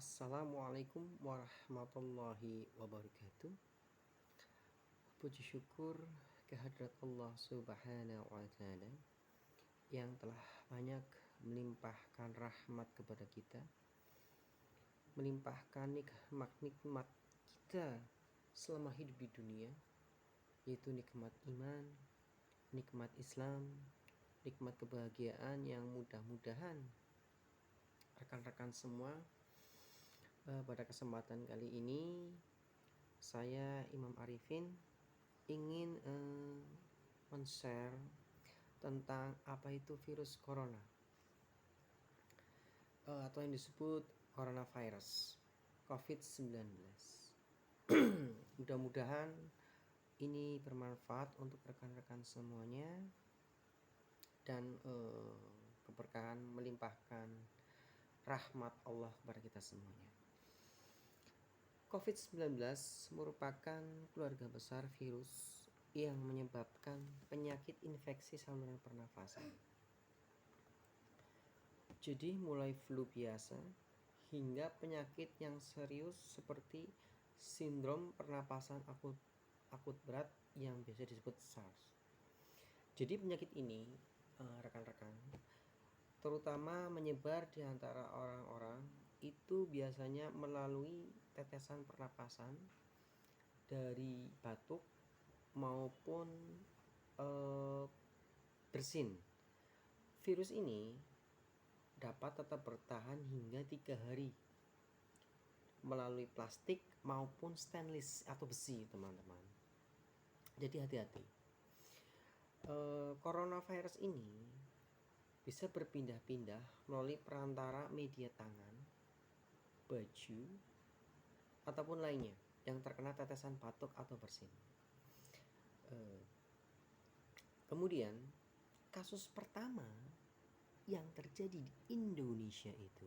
Assalamualaikum warahmatullahi wabarakatuh. Puji syukur kehadrat Allah subhanahu wa ta'ala yang telah banyak melimpahkan rahmat kepada kita, melimpahkan nikmat-nikmat kita selama hidup di dunia, yaitu nikmat iman, nikmat Islam, nikmat kebahagiaan yang mudah-mudahan rekan-rekan semua pada kesempatan kali ini saya Imam Arifin ingin men-share tentang apa itu virus corona atau yang disebut coronavirus COVID-19. Mudah-mudahan ini bermanfaat untuk rekan-rekan semuanya dan keberkahan melimpahkan rahmat Allah kepada kita semuanya. COVID-19 merupakan keluarga besar virus yang menyebabkan penyakit infeksi saluran pernafasan. Jadi mulai flu biasa hingga penyakit yang serius seperti sindrom pernapasan akut berat yang biasa disebut SARS. Jadi penyakit ini rekan-rekan terutama menyebar di antara orang-orang itu biasanya melalui tetesan pernapasan dari batuk maupun bersin. Virus ini dapat tetap bertahan hingga 3 hari melalui plastik maupun stainless atau besi, teman-teman. Jadi hati-hati. Coronavirus ini bisa berpindah-pindah melalui perantara media tangan, baju, ataupun lainnya yang terkena tetesan batuk atau bersin. Kemudian kasus pertama yang terjadi di Indonesia itu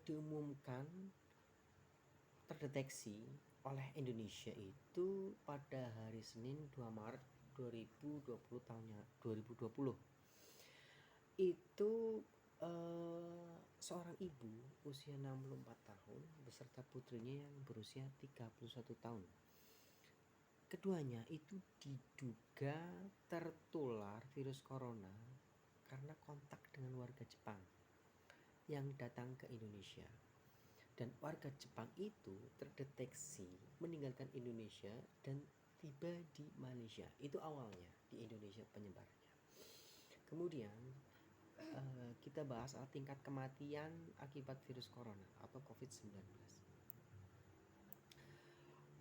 diumumkan terdeteksi oleh Indonesia itu pada hari Senin 2 Maret 2020 tahunnya 2020. Itu seorang ibu usia 64 tahun beserta putrinya yang berusia 31 tahun. Keduanya itu diduga tertular virus corona karena kontak dengan warga Jepang yang datang ke Indonesia. Dan warga Jepang itu terdeteksi meninggalkan Indonesia dan tiba di Malaysia. Itu awalnya di Indonesia penyebarannya. Kemudian kita bahas tingkat kematian akibat virus corona atau COVID-19.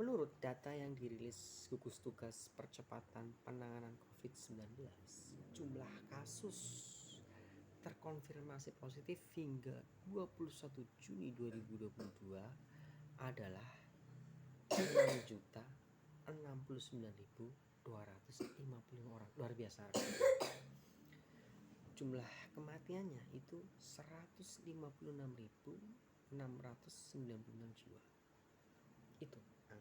Menurut data yang dirilis gugus tugas percepatan penanganan COVID-19, jumlah kasus terkonfirmasi positif hingga 21 Juni 2022 adalah 6.069.255 orang. Luar biasa. Jumlah kematiannya itu 156.696 jiwa. Itu angka.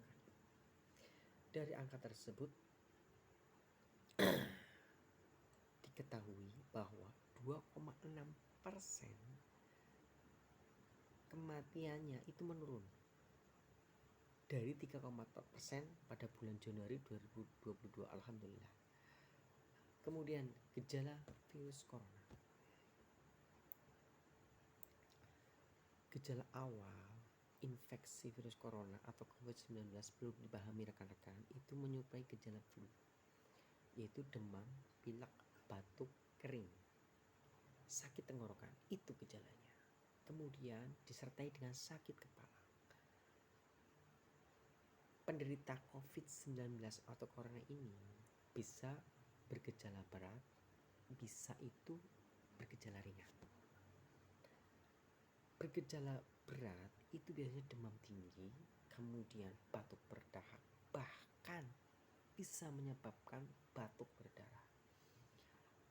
Dari angka tersebut diketahui bahwa 2,6% kematiannya itu menurun dari 3,4% pada bulan Januari 2022. Alhamdulillah. Kemudian gejala virus corona. Gejala awal infeksi virus corona atau COVID-19 belum dipahami rekan-rekan itu menyerupai gejala flu, yaitu demam, pilek, batuk, kering, sakit tenggorokan, itu gejalanya. Kemudian disertai dengan sakit kepala. Penderita COVID-19 atau corona ini bisa bergejala berat, bisa itu bergejala ringan. Bergejala berat itu biasanya demam tinggi, kemudian batuk berdahak, bahkan bisa menyebabkan batuk berdarah,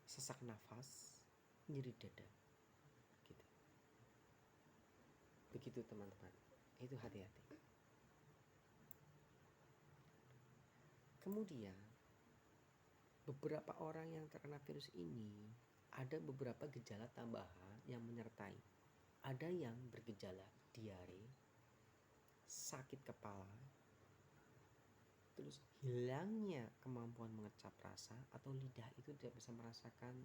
sesak nafas, nyeri dada, gitu. Begitu teman-teman, itu hati-hati. Kemudian beberapa orang yang terkena virus ini ada beberapa gejala tambahan yang menyertai. Ada yang bergejala diare, sakit kepala, terus hilangnya kemampuan mengecap rasa atau lidah itu tidak bisa merasakan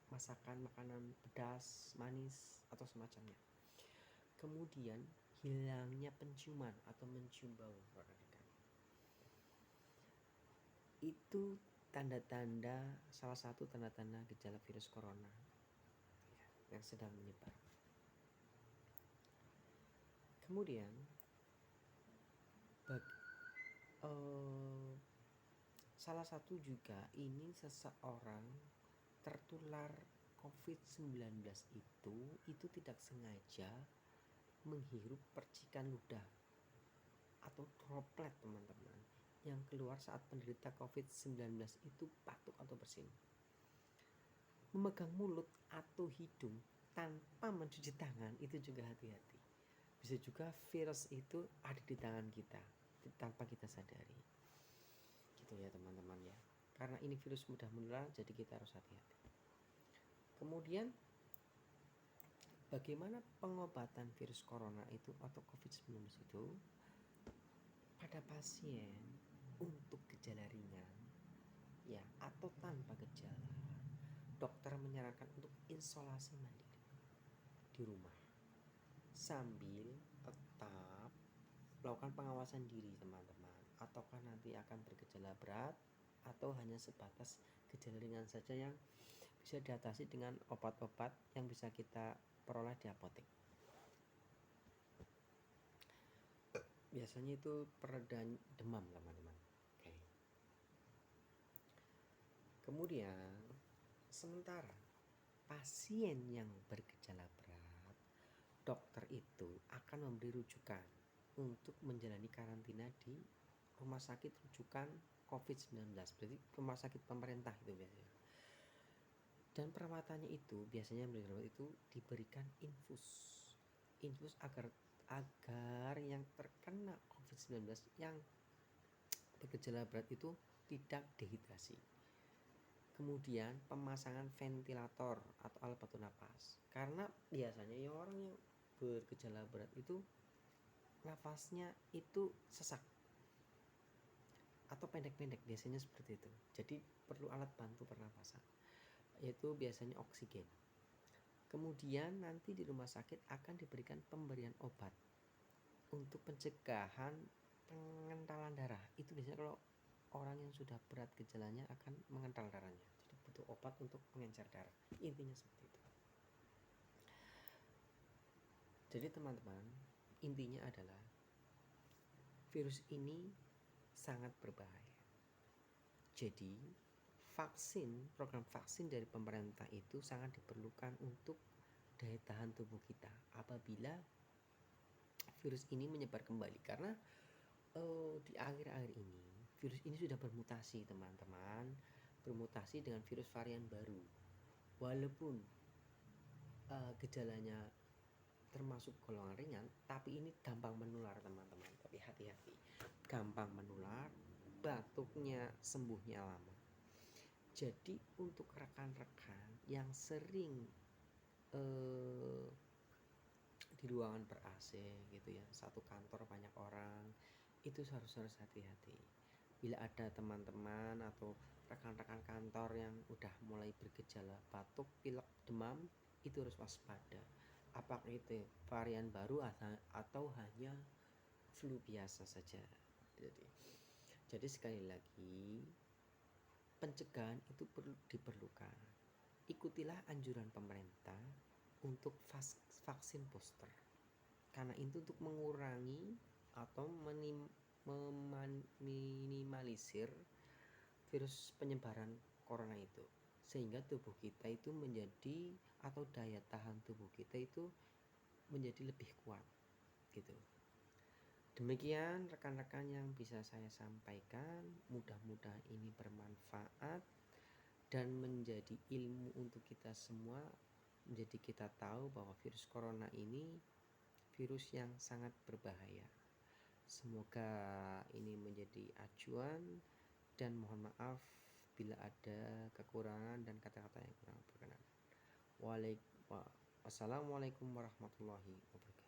masakan makanan pedas, manis atau semacamnya. Kemudian hilangnya penciuman atau mencium bau, rekan-rekan. Itu tanda-tanda, salah satu tanda-tanda gejala virus corona yang sedang menyebar. Kemudian salah satu juga ini seseorang tertular COVID-19 itu tidak sengaja menghirup percikan ludah atau droplet, teman-teman, yang keluar saat penderita COVID-19 itu batuk atau bersin. Memegang mulut atau hidung tanpa mencuci tangan itu juga hati-hati. Bisa juga virus itu ada di tangan kita tanpa kita sadari. Gitu ya teman-teman ya. Karena ini virus mudah menular, jadi kita harus hati-hati. Kemudian bagaimana pengobatan virus corona itu atau COVID-19 itu pada pasien untuk gejala ringan ya atau tanpa gejala? Dokter menyarankan untuk isolasi mandiri di rumah sambil tetap melakukan pengawasan diri, teman-teman. Ataukah nanti akan bergejala berat atau hanya sebatas gejala ringan saja yang bisa diatasi dengan obat-obat yang bisa kita peroleh di apotek. Biasanya itu pereda demam, teman-teman. Oke. Kemudian sementara pasien yang bergejala berat, dokter itu akan memberi rujukan untuk menjalani karantina di rumah sakit rujukan COVID-19, berarti rumah sakit pemerintah itu biasanya. Dan perawatannya itu biasanya itu diberikan infus agar yang terkena COVID-19 yang bergejala berat itu tidak dehidrasi. Kemudian pemasangan ventilator atau alat bantu napas, karena biasanya ya orang yang bergejala berat itu nafasnya itu sesak atau pendek-pendek, biasanya seperti itu. Jadi perlu alat bantu pernapasan, yaitu biasanya oksigen. Kemudian nanti di rumah sakit akan diberikan pemberian obat untuk pencegahan pengentalan darah. Itu biasanya kalau orang yang sudah berat gejalanya akan mengental darahnya, jadi butuh obat untuk mengencer darah. Intinya seperti itu. Jadi teman-teman, intinya adalah virus ini sangat berbahaya. Jadi program vaksin dari pemerintah itu sangat diperlukan untuk daya tahan tubuh kita apabila virus ini menyebar kembali. Karena di akhir-akhir ini virus ini sudah bermutasi, teman-teman, bermutasi dengan virus varian baru. Walaupun gejalanya termasuk golongan ringan, tapi ini gampang menular, teman-teman. Tapi hati-hati, gampang menular, batuknya sembuhnya lama. Jadi untuk rekan-rekan yang sering di ruangan ber AC gitu ya, satu kantor banyak orang, itu harus hati-hati. Bila ada teman-teman atau rekan-rekan kantor yang udah mulai bergejala batuk, pilek, demam, itu harus waspada. Apakah itu varian baru atau hanya flu biasa saja. Jadi sekali lagi, pencegahan itu perlu diperlukan. Ikutilah anjuran pemerintah untuk vaksin booster. Karena itu untuk mengurangi atau meminimalisir virus penyebaran corona itu, sehingga tubuh kita itu menjadi, atau daya tahan tubuh kita itu menjadi lebih kuat gitu. Demikian rekan-rekan yang bisa saya sampaikan, mudah-mudahan ini bermanfaat dan menjadi ilmu untuk kita semua. Menjadi kita tahu bahwa virus corona ini virus yang sangat berbahaya. Semoga ini menjadi acuan, dan mohon maaf apabila ada kekurangan dan kata-kata yang kurang berkenan. Wassalamualaikum warahmatullahi wabarakatuh.